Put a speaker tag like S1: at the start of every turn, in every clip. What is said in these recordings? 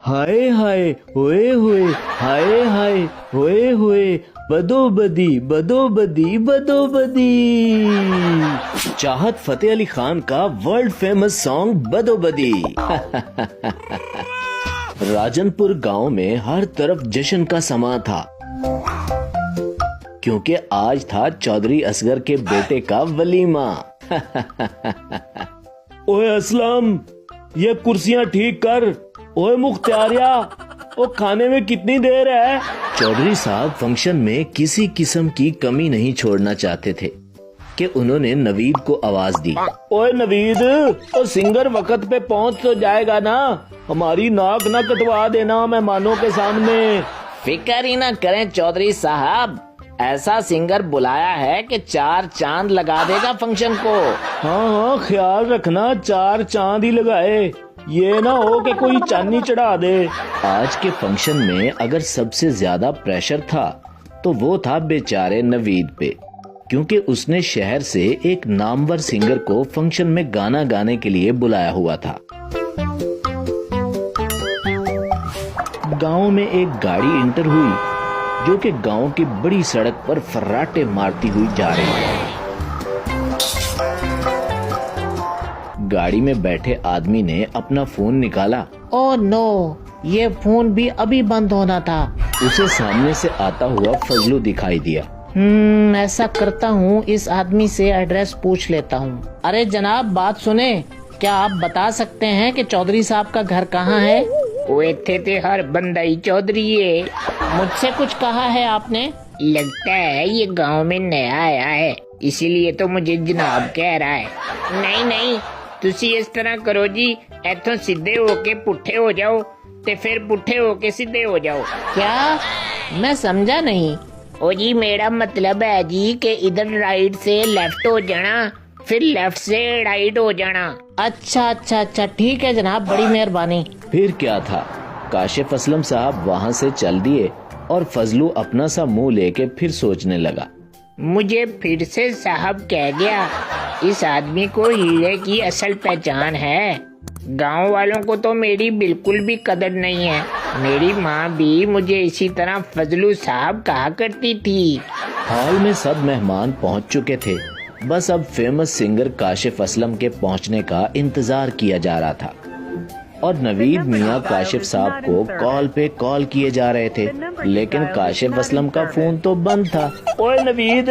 S1: हाय हाय होए होए, हाय हाय होए होए, बदोबदी बदोबदी बदोबदी। चाहत फतेह अली खान का वर्ल्ड फेमस सॉन्ग बदोबदी। राजनपुर गांव में हर तरफ जश्न का समा था, क्योंकि आज था चौधरी असगर के बेटे का वलीमा। ओए असलम, ये कुर्सियां ठीक कर। ओए मुख्तारिया, ओ खाने में कितनी देर है? चौधरी साहब फंक्शन में किसी किस्म की कमी नहीं छोड़ना चाहते थे कि उन्होंने नवीद को आवाज दी। ओए नवीद, तो सिंगर वक्त पे पहुंच तो जाएगा ना? हमारी नाक ना कटवा देना मेहमानों के सामने।
S2: फिक्र ही ना करें चौधरी साहब, ऐसा सिंगर बुलाया है कि 4 चांद लगा देगा फंक्शन को।
S1: हाँ हाँ, ख्याल रखना 4 चांद ही लगाए, ये ना हो कि कोई चांदी चढ़ा दे। आज के फंक्शन में अगर सबसे ज्यादा प्रेशर था तो वो था बेचारे नवीद पे, क्योंकि उसने शहर से एक नामवर सिंगर को फंक्शन में गाना गाने के लिए बुलाया हुआ था। गांव में एक गाड़ी इंटर हुई जो कि गांव की बड़ी सड़क पर फर्राटे मारती हुई जा रही है। गाड़ी में बैठे आदमी ने अपना फोन निकाला।
S2: ओह नो, ये फोन भी अभी बंद होना था।
S1: उसे सामने से आता हुआ फजलू दिखाई दिया।
S2: ऐसा करता हूँ, इस आदमी से एड्रेस पूछ लेता हूँ। अरे जनाब, बात सुने, क्या आप बता सकते हैं कि चौधरी साहब का घर कहाँ है?
S3: वो थे हर बंदा ही चौधरी है।
S2: मुझसे कुछ कहा है आपने?
S3: लगता है ये गांव में नया आया है, इसीलिए तो मुझे जनाब कह रहा है। नहीं नहीं, तुसी इस तरह करो जी, इथों सीधे होके पुट्ठे हो जाओ ते फिर पुट्ठे होके सीधे हो जाओ।
S2: क्या? मैं समझा नहीं।
S3: ओ जी, मेरा मतलब है जी कि इधर राइट से लेफ्ट हो जाना, फिर लेफ्ट से राइट हो जाना।
S2: अच्छा अच्छा अच्छा, ठीक है जनाब, बड़ी मेहरबानी।
S1: फिर क्या था, काशिफ असलम साहब वहाँ से चल दिए और फजलू अपना सा मुंह लेके फिर सोचने लगा।
S3: मुझे फिर से साहब कह गया, इस आदमी को हीरे की असल पहचान है। गांव वालों को तो मेरी बिल्कुल भी कदर नहीं है। मेरी माँ भी मुझे इसी तरह फजलू साहब कहा करती थी।
S1: हॉल में सब मेहमान पहुंच चुके थे, बस अब फेमस सिंगर काशिफ असलम के पहुंचने का इंतजार किया जा रहा था और नवीद मियाँ काशिफ साहब को कॉल पे कॉल किए जा रहे थे, लेकिन काशिफ असलम का फोन तो बंद था। ओए नवीद,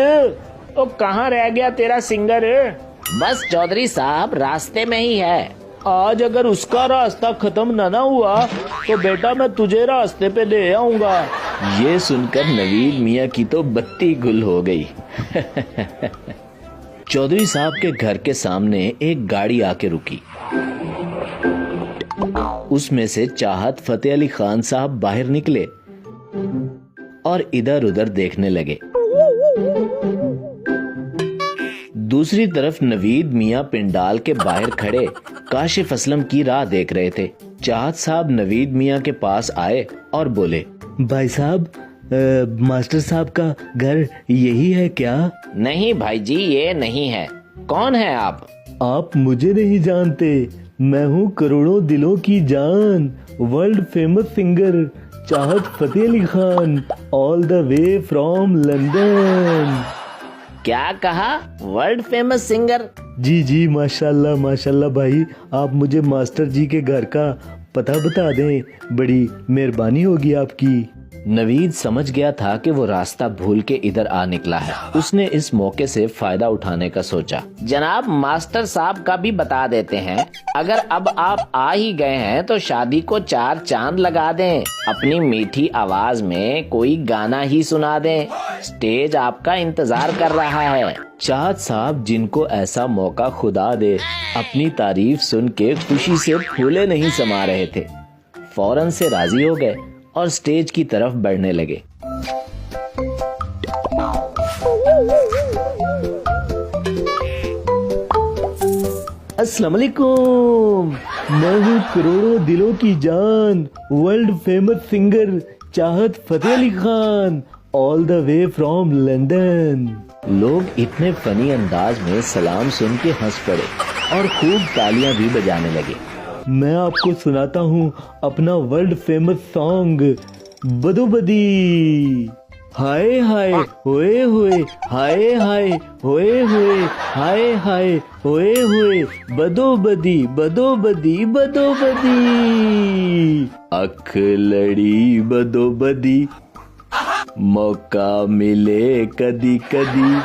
S1: ओ कहाँ रह गया तेरा सिंगर?
S2: बस चौधरी साहब, रास्ते में ही है।
S1: आज अगर उसका रास्ता खत्म ना हुआ तो बेटा मैं तुझे रास्ते पे ले आऊंगा। ये सुनकर नवीद मियाँ की तो बत्ती गुल हो गई। चौधरी साहब के घर के सामने एक गाड़ी आके रुकी। उसमें से चाहत फतेह अली खान साहब बाहर निकले और इधर उधर देखने लगे। दूसरी तरफ नवीद मियाँ पिंडाल के बाहर खड़े काशिफ असलम की राह देख रहे थे। चाहत साहब नवीद मियाँ के पास आए और बोले, भाई साहब, मास्टर साहब का घर यही है क्या?
S2: नहीं भाई जी, ये नहीं है। कौन है आप?
S1: आप मुझे नहीं जानते, मैं हूँ करोड़ों दिलों की जान, world famous singer Chahat Fateh Ali Khan, all the way from London.
S2: क्या कहा? World famous singer?
S1: जी जी, माशाल्लाह माशाल्लाह भाई, आप मुझे मास्टर जी के घर का पता बता दें, बड़ी मेहरबानी होगी आपकी। नवीद समझ गया था कि वो रास्ता भूल के इधर आ निकला है। उसने इस मौके से फायदा उठाने का सोचा।
S2: जनाब, मास्टर साहब का भी बता देते हैं, अगर अब आप आ ही गए हैं तो शादी को 4 चांद लगा दें, अपनी मीठी आवाज में कोई गाना ही सुना दें, स्टेज आपका इंतजार कर रहा है। चाहत साहब, जिनको ऐसा मौका खुदा दे, अपनी तारीफ सुन के खुशी से फूले नहीं समा रहे थे, फौरन से राजी हो गए और स्टेज की तरफ बढ़ने लगे। अस्सलाम वालेकुम, मैं हूँ करोड़ों दिलों की जान, world famous singer Chahat Fateh Ali Khan, all the way from London. लोग इतने फनी अंदाज में सलाम सुन के हंस पड़े और खूब तालियां भी बजाने लगे।
S1: मैं आपको सुनाता हूँ अपना वर्ल्ड फेमस सॉन्ग बदो बदी। हाय हाय होए होए, हाय हाय होए होए, हाय हाय होए होए, बदो बदी बदो बदी बदो बदी। अख लड़ी बदो बदी, मौका मिले कदी कदी,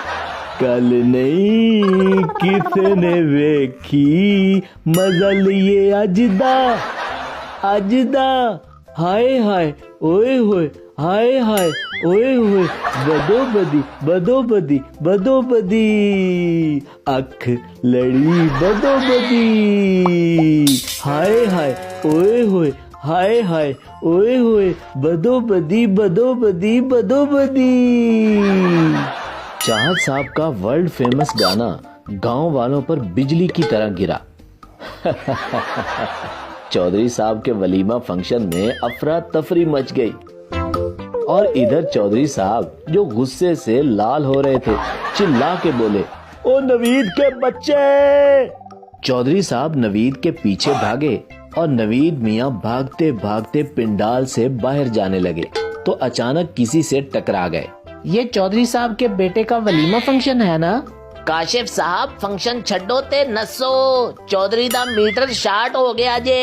S1: कल नहीं किसने वेखी, मजा लिए अजदा अजदा। हाय हाय ओए होए, हाय हाय ओए होए, बदो बदी बदो बदी बदो बदी। अख लड़ी बदो बदी, हाय हाय ओए होए, हाय हाय ओए होए, बदो बदी बदो बदी बदो बदी। चाहत साहब का वर्ल्ड फेमस गाना गांव वालों पर बिजली की तरह गिरा। चौधरी साहब के वलीमा फंक्शन में अफरा तफरी मच गई और इधर चौधरी साहब जो गुस्से से लाल हो रहे थे चिल्ला के बोले, ओ नवीद के बच्चे। चौधरी साहब नवीद के पीछे भागे और नवीद मियाँ भागते भागते पिंडाल से बाहर जाने लगे तो अचानक किसी से टकरा गए।
S2: ये चौधरी साहब के बेटे का वलीमा फंक्शन है ना? काशिफ साहब फंक्शन छड्डो ते नसो, चौधरी दा मीटर शार्ट हो गया जे।